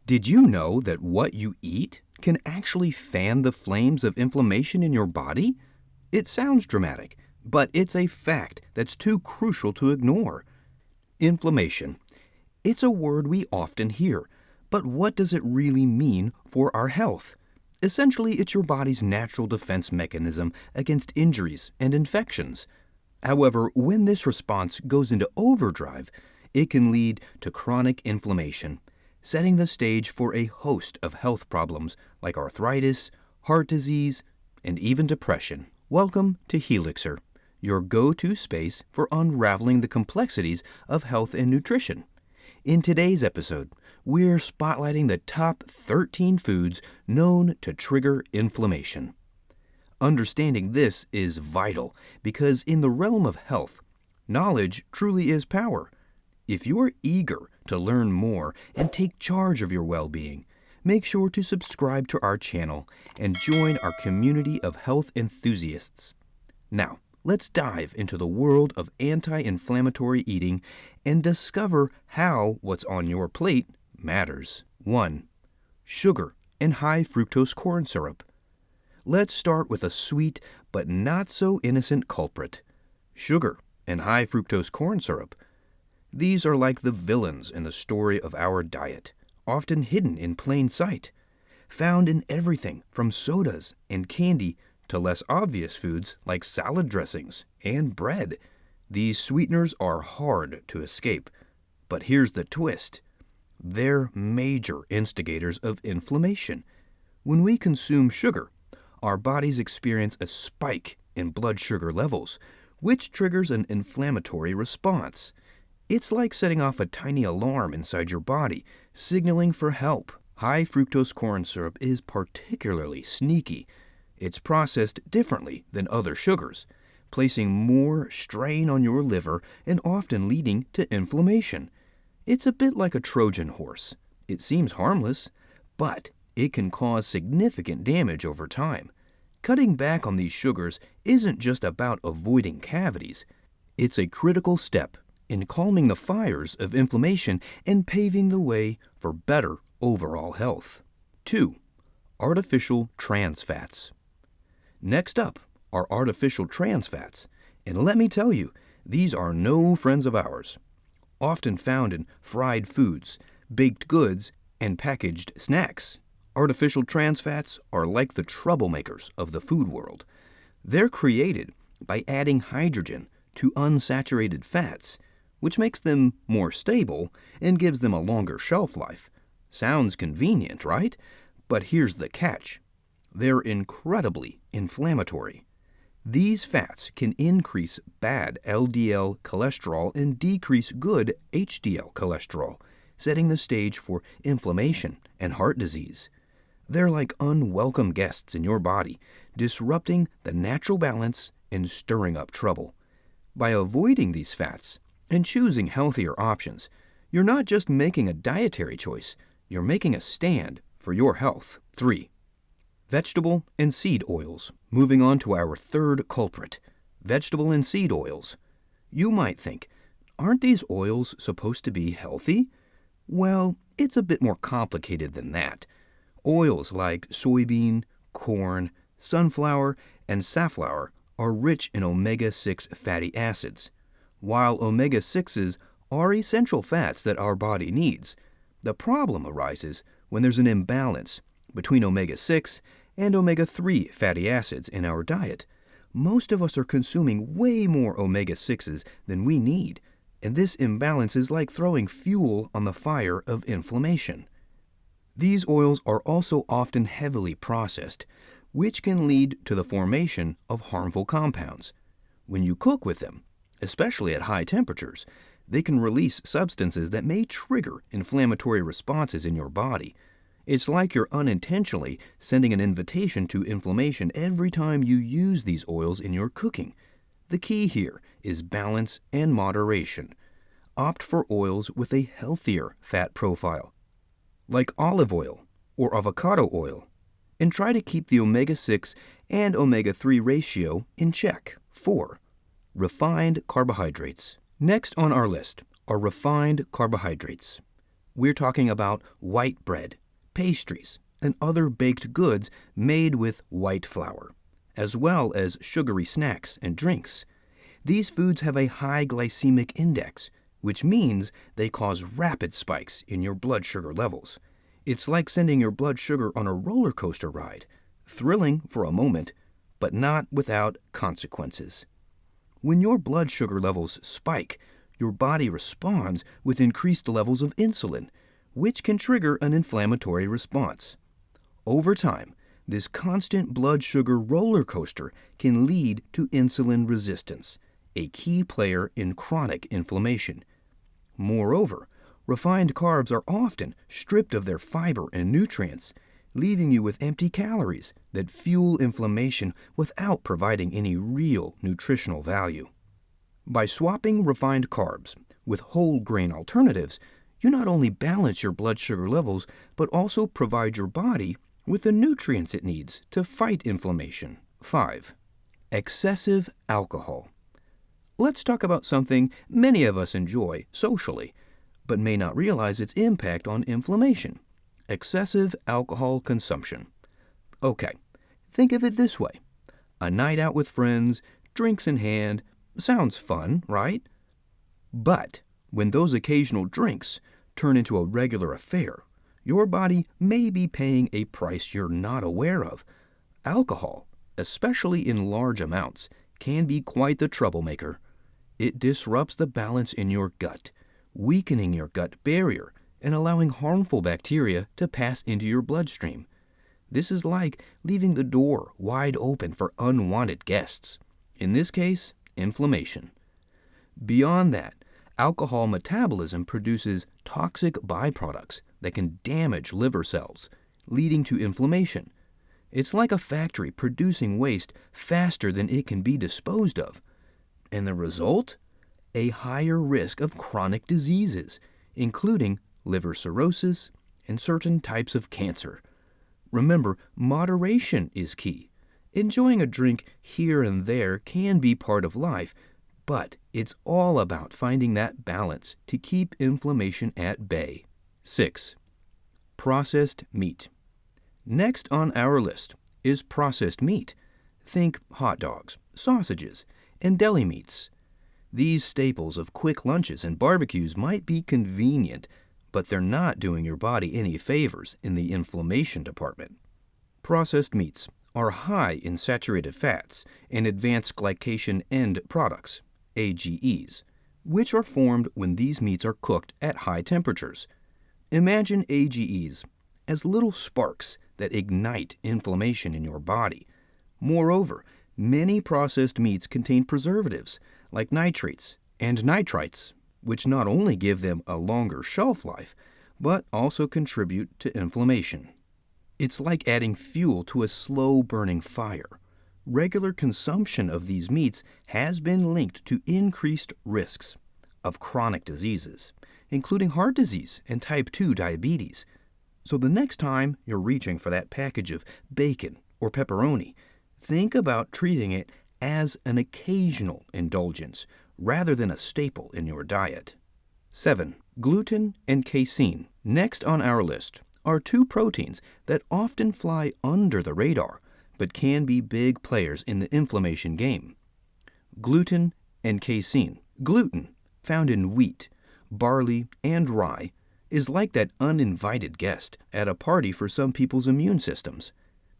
Did you know that what you eat can actually fan the flames of inflammation in your body? It sounds dramatic, but it's a fact that's too crucial to ignore. Inflammation. It's a word we often hear, but what does it really mean for our health? Essentially, it's your body's natural defense mechanism against injuries and infections. However, when this response goes into overdrive, it can lead to chronic inflammation, setting the stage for a host of health problems like arthritis, heart disease, and even depression. Welcome to Healixer, your go-to space for unraveling the complexities of health and nutrition. In today's episode, we're spotlighting the top 13 foods known to trigger inflammation. Understanding this is vital because in the realm of health, knowledge truly is power. If you're eager to learn more and take charge of your well-being, make sure to subscribe to our channel and join our community of health enthusiasts. Now, let's dive into the world of anti-inflammatory eating and discover how what's on your plate matters. 1. Sugar and high fructose corn syrup. Let's start with a sweet but not so innocent culprit: sugar and high fructose corn syrup. These are like the villains in the story of our diet, often hidden in plain sight, found in everything from sodas and candy to less obvious foods like salad dressings and bread. These sweeteners are hard to escape, but here's the twist. They're major instigators of inflammation. When we consume sugar, our bodies experience a spike in blood sugar levels, which triggers an inflammatory response. It's like setting off a tiny alarm inside your body, signaling for help. High fructose corn syrup is particularly sneaky. It's processed differently than other sugars, placing more strain on your liver and often leading to inflammation. It's a bit like a Trojan horse. It seems harmless, but it can cause significant damage over time. Cutting back on these sugars isn't just about avoiding cavities. It's a critical step in calming the fires of inflammation and paving the way for better overall health. 2. Artificial trans fats. Next up are artificial trans fats, and let me tell you, these are no friends of ours. Often found in fried foods, baked goods, and packaged snacks, artificial trans fats are like the troublemakers of the food world. They're created by adding hydrogen to unsaturated fats, which makes them more stable and gives them a longer shelf life. Sounds convenient, right? But here's the catch. They're incredibly inflammatory. These fats can increase bad LDL cholesterol and decrease good HDL cholesterol, setting the stage for inflammation and heart disease. They're like unwelcome guests in your body, disrupting the natural balance and stirring up trouble. By avoiding these fats and choosing healthier options, you're not just making a dietary choice, you're making a stand for your health. 3. Vegetable and seed oils. Moving on to our third culprit, vegetable and seed oils. You might think, aren't these oils supposed to be healthy? Well, it's a bit more complicated than that. Oils like soybean, corn, sunflower, and safflower are rich in omega-6 fatty acids. While omega-6s are essential fats that our body needs, the problem arises when there's an imbalance between omega-6 and omega-3 fatty acids in our diet. Most of us are consuming way more omega-6s than we need, and this imbalance is like throwing fuel on the fire of inflammation. These oils are also often heavily processed, which can lead to the formation of harmful compounds. When you cook with them, especially at high temperatures, they can release substances that may trigger inflammatory responses in your body. It's like you're unintentionally sending an invitation to inflammation every time you use these oils in your cooking. The key here is balance and moderation. Opt for oils with a healthier fat profile, like olive oil or avocado oil, and try to keep the omega-6 and omega-3 ratio in check. 4. Refined carbohydrates. Next on our list are refined carbohydrates. We're talking about white bread, pastries, and other baked goods made with white flour, as well as sugary snacks and drinks. These foods have a high glycemic index, which means they cause rapid spikes in your blood sugar levels. It's like sending your blood sugar on a roller coaster ride, thrilling for a moment, but not without consequences. When your blood sugar levels spike, your body responds with increased levels of insulin, which can trigger an inflammatory response. Over time, this constant blood sugar roller coaster can lead to insulin resistance, a key player in chronic inflammation. Moreover, refined carbs are often stripped of their fiber and nutrients, leaving you with empty calories that fuel inflammation without providing any real nutritional value. By swapping refined carbs with whole grain alternatives, you not only balance your blood sugar levels, but also provide your body with the nutrients it needs to fight inflammation. 5. Excessive alcohol. Let's talk about something many of us enjoy socially, but may not realize its impact on inflammation: excessive alcohol consumption. Okay, think of it this way. A night out with friends, drinks in hand, sounds fun, right? But when those occasional drinks turn into a regular affair, your body may be paying a price you're not aware of. Alcohol, especially in large amounts, can be quite the troublemaker. It disrupts the balance in your gut, weakening your gut barrier and allowing harmful bacteria to pass into your bloodstream. This is like leaving the door wide open for unwanted guests. In this case, inflammation. Beyond that, alcohol metabolism produces toxic byproducts that can damage liver cells, leading to inflammation. It's like a factory producing waste faster than it can be disposed of. And the result? A higher risk of chronic diseases, including liver cirrhosis and certain types of cancer. Remember, moderation is key. Enjoying a drink here and there can be part of life, but it's all about finding that balance to keep inflammation at bay. 6. Processed meat. Next on our list is processed meat. Think hot dogs, sausages, and deli meats. These staples of quick lunches and barbecues might be convenient, but they're not doing your body any favors in the inflammation department. Processed meats are high in saturated fats and advanced glycation end products, AGEs, which are formed when these meats are cooked at high temperatures. Imagine AGEs as little sparks that ignite inflammation in your body. Moreover, many processed meats contain preservatives like nitrates and nitrites, which not only give them a longer shelf life, but also contribute to inflammation. It's like adding fuel to a slow-burning fire. Regular consumption of these meats has been linked to increased risks of chronic diseases, including heart disease and type 2 diabetes. So the next time you're reaching for that package of bacon or pepperoni, think about treating it as an occasional indulgence rather than a staple in your diet. 7. Gluten and casein. Next on our list are two proteins that often fly under the radar but can be big players in the inflammation game. Gluten and casein. Gluten, found in wheat, barley, and rye, is like that uninvited guest at a party for some people's immune systems.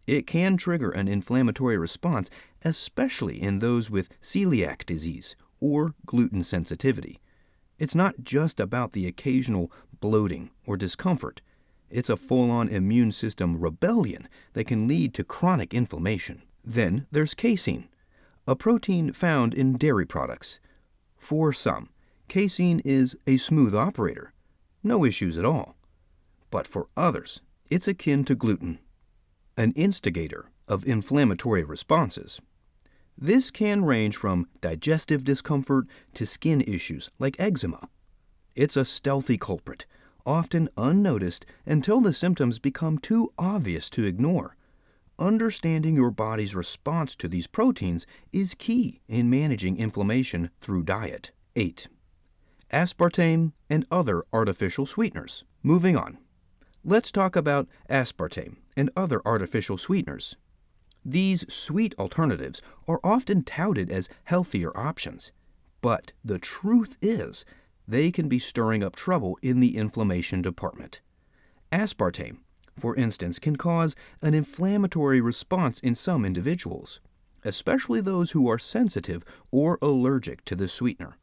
It can trigger an inflammatory response, especially in those with celiac disease or gluten sensitivity. It's not just about the occasional bloating or discomfort. It's a full-on immune system rebellion that can lead to chronic inflammation. Then there's casein, a protein found in dairy products. For some, casein is a smooth operator, no issues at all. But for others, it's akin to gluten, an instigator of inflammatory responses. This can range from digestive discomfort to skin issues like eczema. It's a stealthy culprit, often unnoticed until the symptoms become too obvious to ignore. Understanding your body's response to these proteins is key in managing inflammation through diet. 8. Aspartame and other artificial sweeteners. Moving on, let's talk about aspartame and other artificial sweeteners. These sweet alternatives are often touted as healthier options, but the truth is they can be stirring up trouble in the inflammation department. Aspartame, for instance, can cause an inflammatory response in some individuals, especially those who are sensitive or allergic to the sweetener.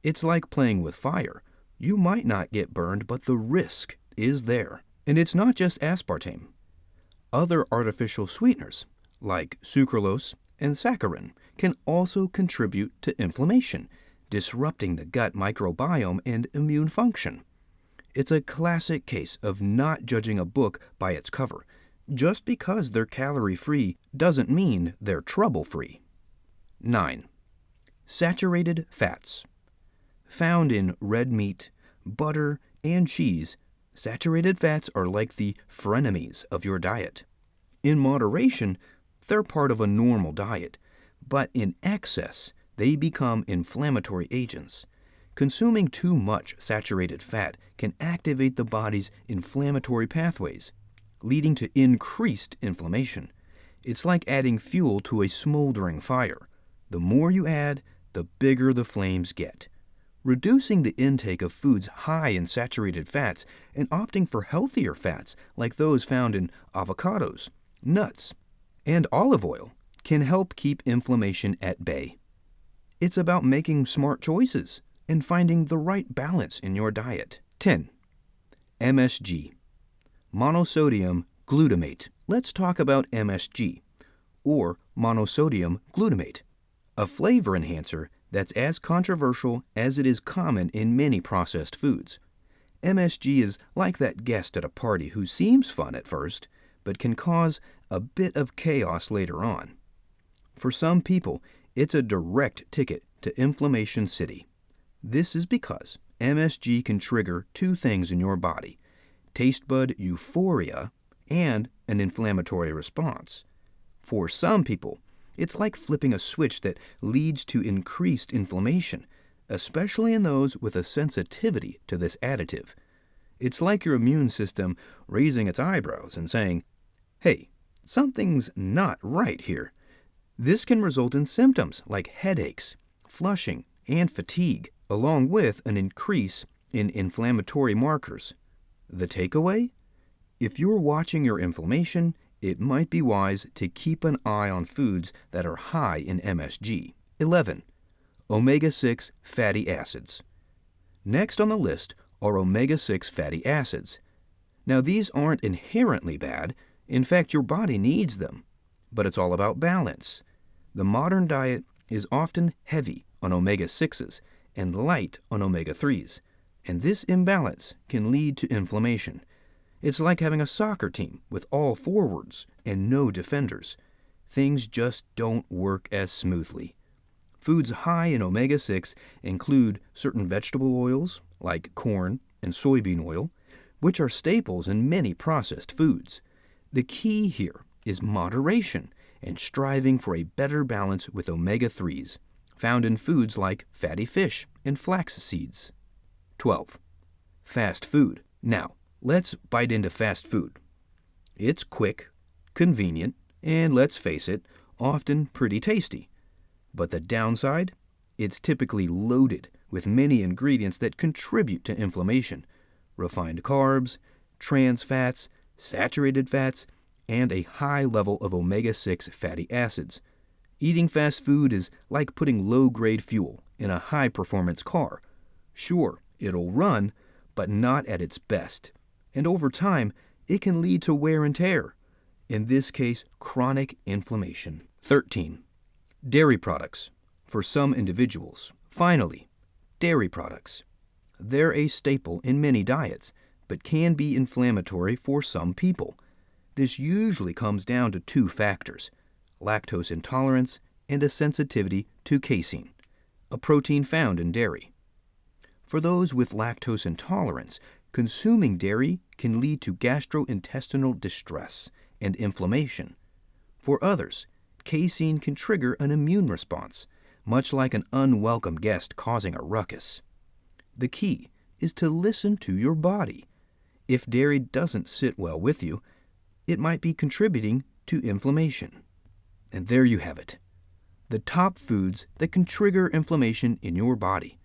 It's like playing with fire. You might not get burned, but the risk is there. And it's not just aspartame. Other artificial sweeteners, like sucralose and saccharin, can also contribute to inflammation, disrupting the gut microbiome and immune function. It's a classic case of not judging a book by its cover. Just because they're calorie-free doesn't mean they're trouble-free. 9. Saturated fats. Found in red meat, butter, and cheese, saturated fats are like the frenemies of your diet. In moderation, they're part of a normal diet, but in excess, they become inflammatory agents. Consuming too much saturated fat can activate the body's inflammatory pathways, leading to increased inflammation. It's like adding fuel to a smoldering fire. The more you add, the bigger the flames get. Reducing the intake of foods high in saturated fats and opting for healthier fats like those found in avocados, nuts, and olive oil can help keep inflammation at bay. It's about making smart choices and finding the right balance in your diet. 10. MSG. Monosodium glutamate. Let's talk about MSG, or monosodium glutamate, a flavor enhancer that's as controversial as it is common in many processed foods. MSG is like that guest at a party who seems fun at first, but can cause a bit of chaos later on. For some people, it's a direct ticket to Inflammation City. This is because MSG can trigger two things in your body: taste bud euphoria and an inflammatory response. For some people, it's like flipping a switch that leads to increased inflammation, especially in those with a sensitivity to this additive. It's like your immune system raising its eyebrows and saying, "Hey, something's not right here." This can result in symptoms like headaches, flushing, and fatigue, along with an increase in inflammatory markers. The takeaway? If you're watching your inflammation, it might be wise to keep an eye on foods that are high in MSG. 11. Omega-6 fatty acids. Next on the list are omega-6 fatty acids. Now, these aren't inherently bad. In fact, your body needs them. But it's all about balance. The modern diet is often heavy on omega-6s and light on omega-3s, and this imbalance can lead to inflammation. It's like having a soccer team with all forwards and no defenders. Things just don't work as smoothly. Foods high in omega-6 include certain vegetable oils like corn and soybean oil, which are staples in many processed foods. The key here is moderation and striving for a better balance with omega-3s, found in foods like fatty fish and flax seeds. 12. Fast food. Now, let's bite into fast food. It's quick, convenient, and let's face it, often pretty tasty. But the downside? It's typically loaded with many ingredients that contribute to inflammation: refined carbs, trans fats, saturated fats, and a high level of omega-6 fatty acids. Eating fast food is like putting low-grade fuel in a high-performance car. Sure, it'll run, but not at its best. And over time, it can lead to wear and tear. In this case, chronic inflammation. 13. Dairy products. For some individuals. Finally, dairy products. They're a staple in many diets, but can be inflammatory for some people. This usually comes down to two factors: lactose intolerance and a sensitivity to casein, a protein found in dairy. For those with lactose intolerance, consuming dairy can lead to gastrointestinal distress and inflammation. For others, casein can trigger an immune response, much like an unwelcome guest causing a ruckus. The key is to listen to your body. If dairy doesn't sit well with you, it might be contributing to inflammation. And there you have it, the top foods that can trigger inflammation in your body.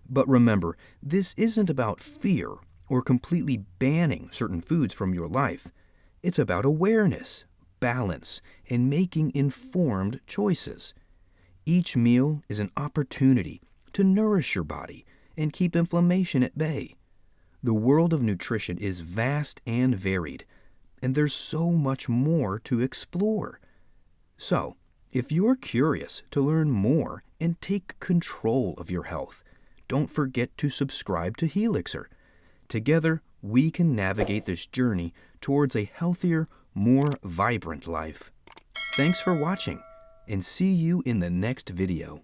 But remember, this isn't about fear or completely banning certain foods from your life. It's about awareness, balance, and making informed choices. Each meal is an opportunity to nourish your body and keep inflammation at bay. The world of nutrition is vast and varied, and there's so much more to explore. So, if you're curious to learn more and take control of your health, don't forget to subscribe to Healixer. Together, we can navigate this journey towards a healthier, more vibrant life. Thanks for watching, and see you in the next video.